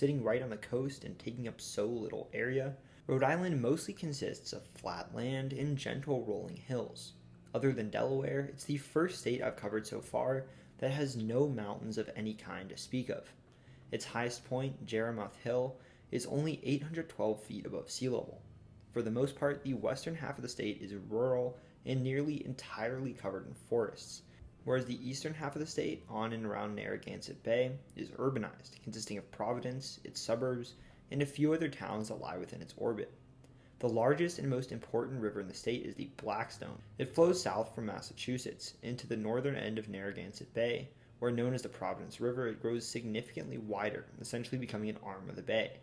Sitting right on the coast and taking up so little area, Rhode Island mostly consists of flat land and gentle rolling hills. Other than Delaware, it's the first state I've covered so far that has no mountains of any kind to speak of. Its highest point, Jerimoth Hill, is only 812 feet above sea level. For the most part, the western half of the state is rural and nearly entirely covered in forests, whereas the eastern half of the state, on and around Narragansett Bay, is urbanized, consisting of Providence, its suburbs, and a few other towns that lie within its orbit. The largest and most important river in the state is the Blackstone. It flows south from Massachusetts into the northern end of Narragansett Bay, where known as the Providence River, it grows significantly wider, essentially becoming an arm of the bay.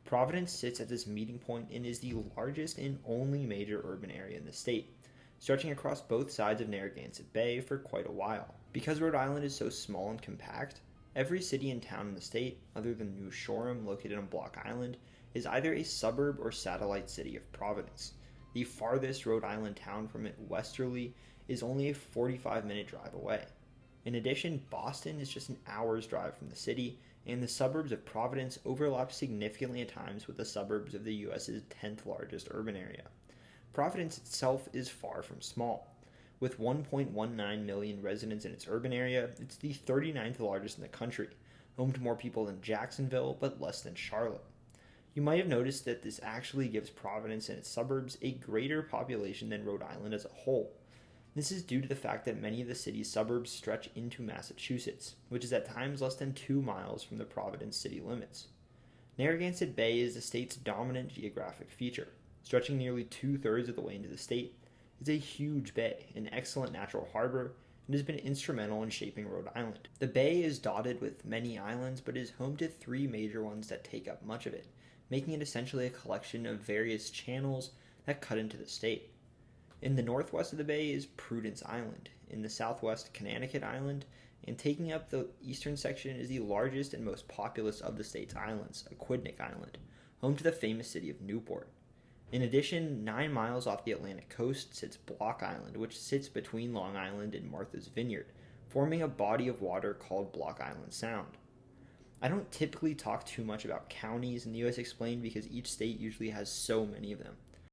Providence sits at this meeting point and is the largest and only major urban area in the state, stretching across both sides of Narragansett Bay for quite a while. Because Rhode Island is so small and compact, every city and town in the state, other than New Shoreham, located on Block Island, is either a suburb or satellite city of Providence. The farthest Rhode Island town from it westerly is only a 45-minute drive away. In addition, Boston is just an hour's drive from the city, and the suburbs of Providence overlap significantly at times with the suburbs of the U.S.'s 10th largest urban area. Providence itself is far from small. With 1.19 million residents in its urban area, it's the 39th largest in the country, home to more people than Jacksonville, but less than Charlotte. You might have noticed that this actually gives Providence and its suburbs a greater population than Rhode Island as a whole. This is due to the fact that many of the city's suburbs stretch into Massachusetts, which is at times less than 2 miles from the Providence city limits. Narragansett Bay is the state's dominant geographic feature. Stretching nearly 2/3 of the way into the state, it's a huge bay, an excellent natural harbor, and has been instrumental in shaping Rhode Island. The bay is dotted with many islands, but is home to 3 major ones that take up much of it, making it essentially a collection of various channels that cut into the state. In the northwest of the bay is Prudence Island, in the southwest Connecticut Island, and taking up the eastern section is the largest and most populous of the state's islands, Aquidneck Island, home to the famous city of Newport. In addition, 9 miles off the Atlantic coast sits Block Island, which sits between Long Island and Martha's Vineyard, forming a body of water called Block Island Sound. I don't typically talk too much about counties in the U.S. Explained because each state usually has so many of them.